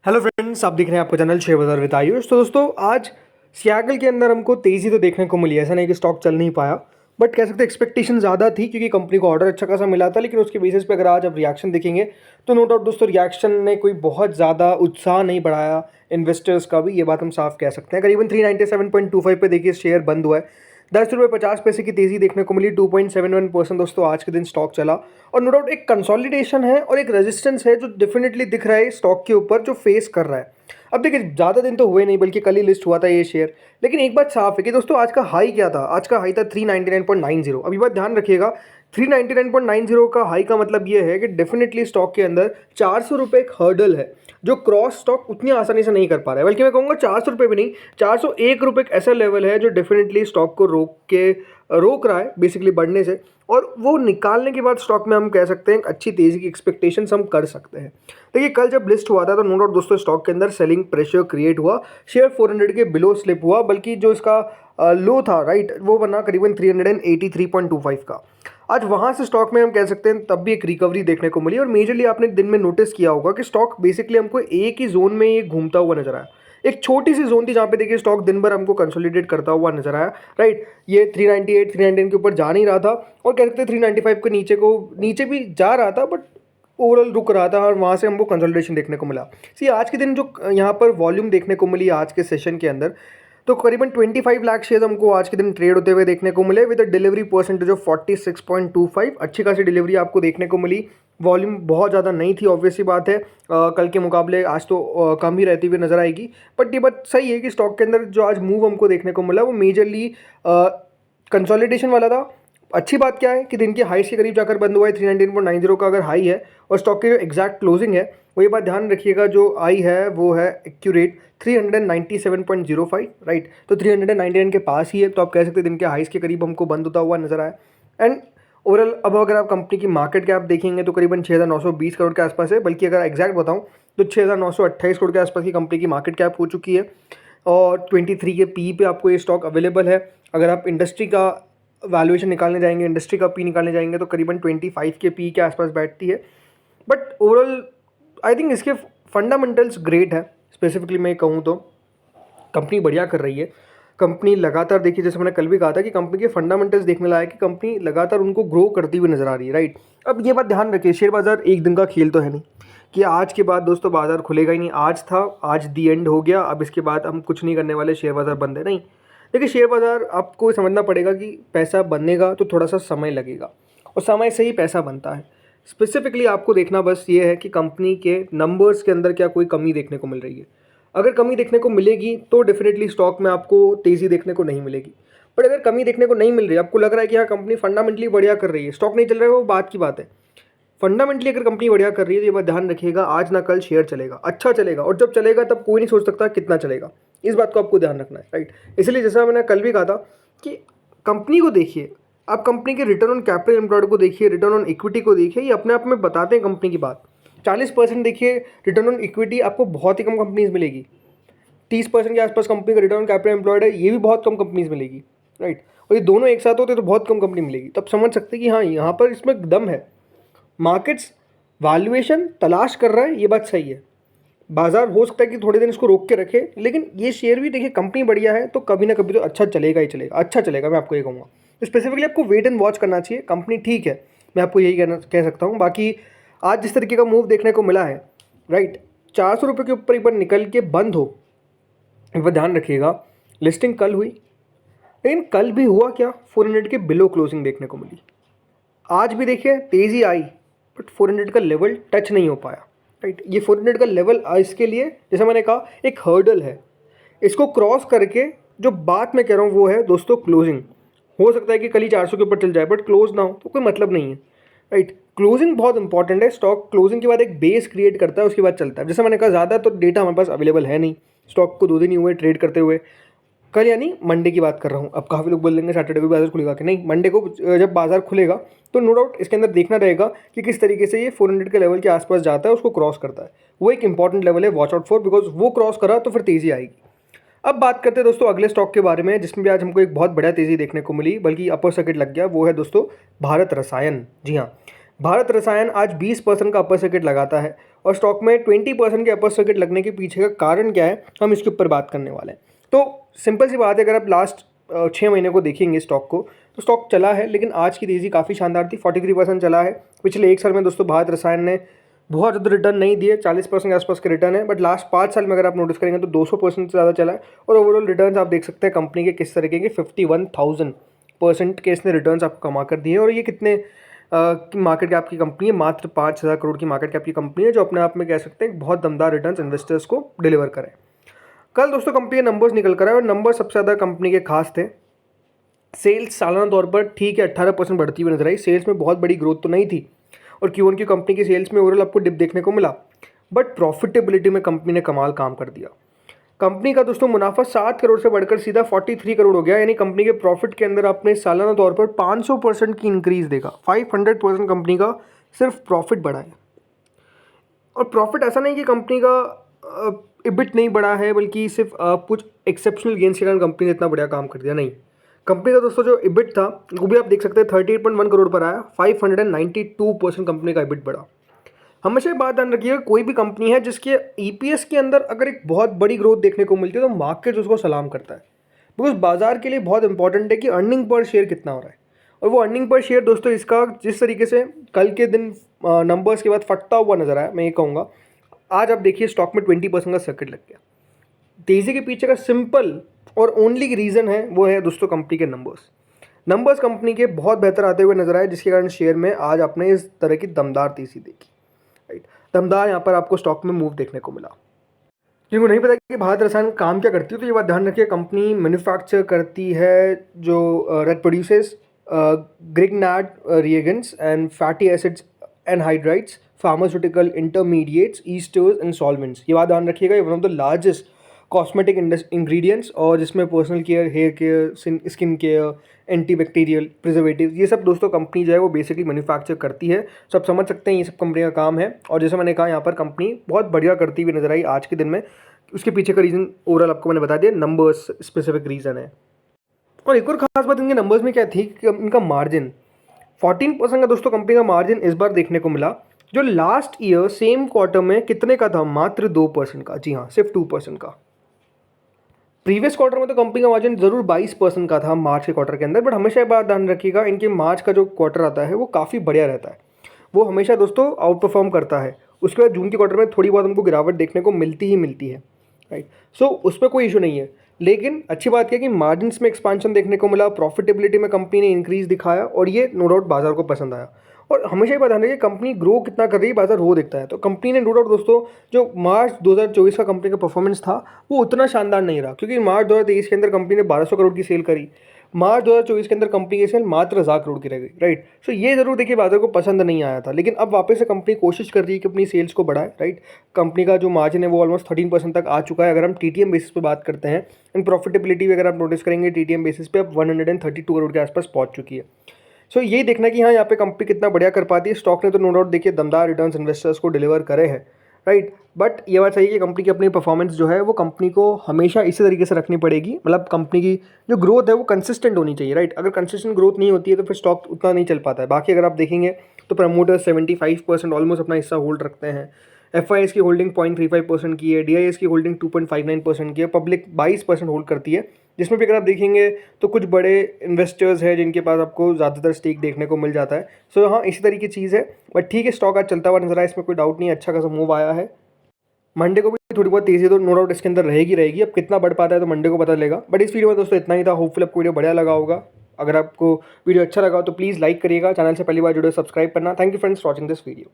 Hello friends, आप दिख रहे हैं आपका चैनल शेयर बाजार विद आयुष। तो दोस्तों, आज सियाटल के अंदर हमको तेज़ी तो देखने को मिली। ऐसा नहीं कि स्टॉक चल नहीं पाया, बट कह सकते एक्सपेक्टेशन ज़्यादा थी क्योंकि कंपनी को ऑर्डर अच्छा खासा मिला था। लेकिन उसके बेसिस पे अगर आज आप रिएक्शन देखेंगे तो नो डाउट दोस्तों, रिएक्शन ने कोई बहुत ज़्यादा उत्साह नहीं बढ़ाया इन्वेस्टर्स का भी, ये बात हम साफ कह सकते हैं। करीबन 397.25 पे देखिए शेयर बंद हुआ है। 10 रुपये 50 पैसे की तेज़ी देखने को मिली। 2.71% दोस्तों आज के दिन स्टॉक चला। और नो डाउट एक कंसोलिडेशन है और एक रेजिस्टेंस है जो डेफिनेटली दिख रहा है स्टॉक के ऊपर, जो फेस कर रहा है। अब देखिए, ज़्यादा दिन तो हुए नहीं, बल्कि कल ही लिस्ट हुआ था ये शेयर। लेकिन एक बात साफ है कि दोस्तों, आज का हाई क्या था? आज का हाई था 399.90। अब ये बात ध्यान रखिएगा, 399.90 का हाई का मतलब ये है कि डेफिनेटली स्टॉक के अंदर 400 रुपये एक हर्डल है जो क्रॉस स्टॉक उतनी आसानी से नहीं कर पा रहा है। बल्कि मैं कहूँगा 400 रुपये भी नहीं, 401 रुपये एक ऐसा लेवल है जो डेफिनेटली स्टॉक को रोक रहा है बेसिकली बढ़ने से। और वो निकालने के बाद स्टॉक में हम कह सकते हैं अच्छी तेज़ी की एक्सपेक्टेशंस हम कर सकते हैं। देखिए, कल जब लिस्ट हुआ था तो नो डाउट दोस्तों, स्टॉक के अंदर सेलिंग प्रेशर क्रिएट हुआ। शेयर 400 के बिलो स्लिप हुआ, बल्कि जो इसका लो था राइट, वो बना करीबन 383.25 का। आज वहाँ से स्टॉक में हम कह सकते हैं तब भी एक रिकवरी देखने को मिली। और मेजरली आपने दिन में नोटिस किया होगा कि स्टॉक बेसिकली हमको एक ही जोन में ये घूमता हुआ नजर आया। एक छोटी सी जोन थी जहाँ पे देखिए स्टॉक दिन भर हमको कंसोलिडेट करता हुआ नजर आया राइट। ये 398 399 के ऊपर जा नहीं रहा था, और कह सकते हैं 395 के नीचे भी जा रहा था, बट ओवरऑल रुक रहा था। और वहाँ से हमको कंसोलिडेशन देखने को मिला। सी आज के दिन जो यहाँ पर वॉल्यूम देखने को मिली आज के सेशन के अंदर, तो करीबन 25 लाख शेयर हमको आज के दिन ट्रेड होते हुए देखने को मिले विद डिलीवरी परसेंटेज ऑफ 46.25। अच्छी खासी डिलीवरी आपको देखने को मिली। वॉल्यूम बहुत ज़्यादा नहीं थी, ऑब्वियस सी बात है। कल के मुकाबले आज तो कम ही रहती हुई नजर आएगी। बट ये बात सही है कि स्टॉक के अंदर जो आज मूव हमको देखने को मिला वो मेजरली कंसोलिडेशन वाला था। अच्छी बात क्या है कि दिन के हाई के करीब जाकर बंद हुआ है। 319.90 का अगर हाई है और स्टॉक की जो एग्जैक्ट क्लोजिंग है, वो ये बात ध्यान रखिएगा, जो आई है वो है एक्यूरेट 397.05 राइट। तो 399 के पास ही है, तो आप कह सकते हैं दिन के हाइस के करीब हमको बंद होता हुआ नजर आया। एंड ओवरऑल अब अगर आप कंपनी की मार्केट कैप देखेंगे तो करीबन 6,920 करोड़ के आसपास है। बल्कि अगर एग्जैक्ट बताऊं तो 6,928 करोड़ के आसपास की कंपनी की मार्केट कैप हो चुकी है। और 23 के पी पे आपको ये स्टॉक अवेलेबल है। अगर आप इंडस्ट्री का वैल्यूएशन निकालने जाएंगे, इंडस्ट्री का पी निकालने जाएंगे, तो करीबन 25 के पी के आसपास बैठती है। बट ओवरऑल आई थिंक इसके फंडामेंटल्स ग्रेट है। स्पेसिफिकली मैं कहूँ तो कंपनी बढ़िया कर रही है। कंपनी लगातार, देखिए जैसे मैंने कल भी कहा था कि कंपनी के फंडामेंटल्स देखने लायक है कि कंपनी लगातार उनको ग्रो करती हुई नजर आ रही है राइट। अब ये बात ध्यान रखिए, शेयर बाजार एक दिन का खेल तो है नहीं कि आज के बाद दोस्तों बाजार खुलेगा ही नहीं। आज था, आज दी एंड हो गया, अब इसके बाद हम कुछ नहीं करने वाले, शेयर बाजार बंद है, नहीं। देखिए, शेयर बाजार आपको समझना पड़ेगा कि पैसा बननेगा तो थोड़ा सा समय लगेगा, और समय से ही पैसा बनता है। स्पेसिफिकली आपको देखना बस ये है कि कंपनी के नंबर्स के अंदर क्या कोई कमी देखने को मिल रही है। अगर कमी देखने को मिलेगी तो डेफिनेटली स्टॉक में आपको तेज़ी देखने को नहीं मिलेगी। बट अगर कमी देखने को नहीं मिल रही, आपको लग रहा है कि हाँ कंपनी फंडामेंटली बढ़िया कर रही है, स्टॉक नहीं चल रहा है, वो बात की बात है। फंडामेंटली अगर कंपनी बढ़िया कर रही है तो ये बात ध्यान रखिएगा, आज ना कल शेयर चलेगा, अच्छा चलेगा। और जब चलेगा तब कोई नहीं सोच सकता कितना चलेगा। इस बात को आपको ध्यान रखना है राइट। इसलिए जैसा मैंने कल भी कहा था कि कंपनी को देखिए, आप कंपनी के रिटर्न ऑन कैपिटल एम्प्लॉयड को देखिए, रिटर्न ऑन इक्विटी को देखिए, ये अपने आप में बताते हैं कंपनी की बात। 40% देखिए रिटर्न ऑन इक्विटी, आपको बहुत ही कम कंपनीज मिलेगी। 30% के आसपास कंपनी का रिटर्न ऑन कैपिटल एम्प्लॉयड है, ये भी बहुत कम कंपनीज मिलेगी राइट। और ये दोनों एक साथ होते तो बहुत कम कंपनी मिलेगी। तब समझ सकते हैं कि हाँ यहाँ पर इसमें दम है। मार्केट्स वैल्यूएशन तलाश कर रहा है, ये बात सही है। बाजार हो सकता है कि थोड़े दिन इसको रोक के रखे, लेकिन ये शेयर भी देखिए कंपनी बढ़िया है तो कभी ना कभी तो अच्छा चलेगा ही चलेगा, अच्छा चलेगा, मैं आपको ये कहूँगा। तो स्पेसिफिकली आपको वेट एंड वॉच करना चाहिए। कंपनी ठीक है, मैं आपको यही कह सकता हूँ। बाकी आज जिस तरीके का मूव देखने को मिला है राइट, 400 रुपये के ऊपर एक बार निकल के बंद हो, एक बार ध्यान रखिएगा। लिस्टिंग कल हुई, लेकिन कल भी हुआ क्या, 400 के बिलो क्लोजिंग देखने को मिली। आज भी देखिए तेज़ी आई, बट 400 का लेवल टच नहीं हो पाया राइट। ये 400 का लेवल इसके लिए जैसा मैंने कहा एक हर्डल है। इसको क्रॉस करके जो बात मैं कह रहा हूँ वो है दोस्तों क्लोजिंग। हो सकता है कि कल ही 400 के ऊपर चल जाए, बट क्लोज ना हो तो कोई मतलब नहीं है राइट। क्लोजिंग बहुत इंपॉर्टेंट है। स्टॉक क्लोजिंग के बाद एक बेस क्रिएट करता है, उसके बाद चलता है। जैसे मैंने कहा ज़्यादा तो डेटा हमारे पास अवेलेबल है नहीं, स्टॉक को 2 दिन ही हुए ट्रेड करते हुए। कल यानी मंडे की बात कर रहा हूँ। अब काफ़ी लोग बोल देंगे सैटरडे को बाजार खुलेगा, कि नहीं, मंडे को जब बाजार खुलेगा तो नो डाउट इसके अंदर देखना रहेगा कि किस तरीके से ये 400 के लेवल के आसपास जाता है, उसको क्रॉस करता है। वो एक इंपॉर्टेंट लेवल है, वॉच आउट फॉर, बिकॉज वो क्रॉस करा तो फिर तेज़ी आएगी। अब बात करते हैं दोस्तों अगले स्टॉक के बारे में, जिसमें भी आज हमको एक बहुत बढ़िया तेज़ी देखने को मिली, बल्कि अपर सर्किट लग गया। वो है दोस्तों भारत रसायन। जी हाँ, भारत रसायन आज 20% का अपर सर्किट लगाता है और स्टॉक में 20% के अपर सर्किट लगने के पीछे का कारण क्या है, हम इसके ऊपर बात करने वाले हैं। तो सिंपल सी बात है, अगर आप लास्ट 6 महीने को देखेंगे स्टॉक को, तो स्टॉक चला है, लेकिन आज की तेज़ी काफ़ी शानदार थी। 43% चला है। पिछले 1 साल में दोस्तों भारत रसायन ने बहुत ज़्यादा रिटर्न नहीं दिए, 40% के आसपास के रिटर्न है, बट लास्ट 5 साल में अगर आप नोटिस करेंगे तो 200% से ज़्यादा चला है। और ओवरऑल रिटर्न्स आप देख सकते हैं कंपनी के किस तरीके के 51,000% के इसने रिटर्न्स आपको कमा कर दिए। और ये कितने की मार्केट कैप की कंपनी है, मात्र 5,000 करोड़ की मार्केट कैप की कंपनी है, जो अपने आप में कह सकते हैं बहुत दमदार रिटर्न्स इन्वेस्टर्स को डिलीवर करें। कल दोस्तों कंपनी के नंबर्स निकल कर आए और नंबर सबसे ज़्यादा कंपनी के खास थे। सेल्स सालाना तौर पर ठीक है 18% बढ़ती हुई नजर आई। सेल्स में बहुत बड़ी ग्रोथ तो नहीं थी और Q1 की कंपनी की सेल्स में ओवरऑल आपको डिप देखने को मिला, बट प्रॉफिटेबिलिटी में कंपनी ने कमाल काम कर दिया। कंपनी का दोस्तों मुनाफा 7 करोड़ से बढ़कर सीधा 43 करोड़ हो गया, यानी कंपनी के प्रॉफिट के अंदर आपने सालाना तौर पर 500% की इंक्रीज देखा। 500% कंपनी का सिर्फ प्रॉफिट बढ़ा है। और प्रॉफिट ऐसा नहीं कि कंपनी का इबिट नहीं बढ़ा है, बल्कि सिर्फ कुछ एक्सेप्शनल गेन्स के कारण कंपनी ने इतना बढ़िया काम कर दिया, नहीं। कंपनी का दोस्तों जो इबिट था वो भी आप देख सकते हैं 38.1 करोड़ पर आया। 592% कंपनी का इबिट बढ़ा। हमेशा बात ध्यान रखिएगा, कोई भी कंपनी है जिसके ईपीएस के अंदर अगर एक बहुत बड़ी ग्रोथ देखने को मिलती है तो मार्केट उसको सलाम करता है, बिकॉज बाजार के लिए बहुत इंपॉर्टेंट है कि अर्निंग पर शेयर कितना हो रहा है। और वो अर्निंग पर शेयर दोस्तों इसका जिस तरीके से कल के दिन नंबर्स के बाद फटता हुआ नजर आया, मैं ये कहूँगा आज आप देखिए स्टॉक में 20% का सर्किट लग गया। तेज़ी के पीछे का सिंपल और ओनली रीज़न है वो है दोस्तों कंपनी के नंबर्स कंपनी के बहुत बेहतर आते हुए नजर आए, जिसके कारण शेयर में आज आपने इस तरह की दमदार तेज़ी देखी, राइट। दमदार यहाँ पर आपको स्टॉक में मूव देखने को मिला। क्योंकि नहीं पता कि भारत रसायन काम क्या करती है, तो ये बात ध्यान रखिए, कंपनी मैन्युफैक्चर करती है जो that produces Grignard reagents and fatty acids anhydrides, pharmaceutical intermediates, esters and solvents. ये बात ध्यान रखिएगा, ये one of the largest cosmetic ingredients, और जिसमें personal care, hair care, skin care, antibacterial, preservative, ये सब दोस्तों कंपनी जो है वो बेसिकली मैन्युफैक्चर करती है। तो आप समझ सकते हैं ये सब कंपनी का काम है। और जैसे मैंने कहा यहाँ पर कंपनी बहुत बढ़िया करती हुई नजर आई आज के दिन में। उसके पीछे का रीज़न ओवरऑल आपको मैंने बता दिया, नंबर्स स्पेसिफिक रीज़न है। और एक और खास बात इनके नंबर्स में क्या थी कि इनका मार्जिन 14% का दोस्तों कंपनी का मार्जिन इस बार देखने को मिला, जो लास्ट ईयर सेम क्वार्टर में कितने का था, मात्र 2% का। जी हाँ, सिर्फ 2% का। प्रीवियस क्वार्टर में तो कंपनी का मार्जिन जरूर 22% का था मार्च के क्वार्टर के अंदर, बट हमेशा बात ध्यान रखिएगा इनके मार्च का जो क्वार्टर आता है वो काफ़ी बढ़िया रहता है, वो हमेशा दोस्तों आउट परफॉर्म करता है। उसके बाद जून के क्वार्टर में थोड़ी बहुत हमको गिरावट देखने को मिलती है, राइट। सो उस पर कोई इशू नहीं है, लेकिन अच्छी बात क्या है कि मार्जिन्स में एक्सपांशन देखने को मिला, प्रॉफिटेबिलिटी में कंपनी ने इंक्रीज दिखाया, और ये नो डाउट बाजार को पसंद आया। और हमेशा ही बता रहे कि कंपनी ग्रो कितना कर रही है बाजार वो दिखता है। तो कंपनी ने नो डाउट दोस्तों जो मार्च 2024 का कंपनी का परफॉर्मेंस था वो उतना शानदार नहीं रहा, क्योंकि मार्च 2023 के अंदर कंपनी ने 1200 करोड़ की सेल करी, मार्च 2024 के अंदर कंपनी की सेल मात्र 1000 करोड़ की रह गई, राइट। सो ये जरूर देखिए बाजार को पसंद नहीं आया था, लेकिन अब वापस से कंपनी कोशिश कर रही है कि अपनी सेल्स को बढ़ाए, राइट। कंपनी का जो मार्जिन है वो ऑलमोस्ट 13% तक आ चुका है। अगर हम टीटीएम बेसिस पे बात करते हैं, इन प्रॉफिटेबिलिटी भी अगर आप नोटिस करेंगे टीटीएम बेसिस पे अब 132 करोड़ के आसपास पहुंच चुकी है। सो यही देखना कि हाँ यहाँ पे कंपनी कितना बढ़िया कर पाती है। स्टॉक ने तो नो डाउट देखिए दमदार रिटर्न्स इन्वेस्टर्स को डिलीवर करे हैं, राइट। बट ये बात सही है कि कंपनी की अपनी परफॉर्मेंस जो है वो कंपनी को हमेशा इसी तरीके से रखनी पड़ेगी, मतलब कंपनी की जो ग्रोथ है वो कंसिस्टेंट होनी चाहिए, राइट। अगर कंसिस्टेंट ग्रोथ नहीं होती है तो फिर स्टॉक उतना नहीं चल पाता है। बाकी अगर आप देखेंगे तो प्रमोटर्स 75% ऑलमोस्ट अपना हिस्सा होल्ड रखते हैं, एफआईएस की होल्डिंग 0.35% की है, डीआईएस की होल्डिंग 2.59% की है, पब्लिक 22% होल्ड करती है, जिसमें भी अगर आप देखेंगे तो कुछ बड़े इन्वेस्टर्स हैं जिनके पास आपको ज़्यादातर स्टेक देखने को मिल जाता है। सो हाँ, इसी तरीके की चीज़ है, बट ठीक है, स्टॉक आज चलता हुआ नजर आया, इसमें कोई डाउट नहीं है, अच्छा खासा मूव आया है। मंडे को भी थोड़ी बहुत तेज़ी तो नो डाउट इसके अंदर रहेगी। अब कितना बढ़ पाता है तो मंडे को पता चलेगा। बट इस वीडियो में दोस्तों इतना ही था। होपफुल आपको वीडियो बढ़िया लगा होगा। अगर आपको वीडियो अच्छा लगा तो प्लीज़ लाइक करिएगा, चैनल से पहली बार जुड़े सब्सक्राइब करना। Thank you friends for watching this video.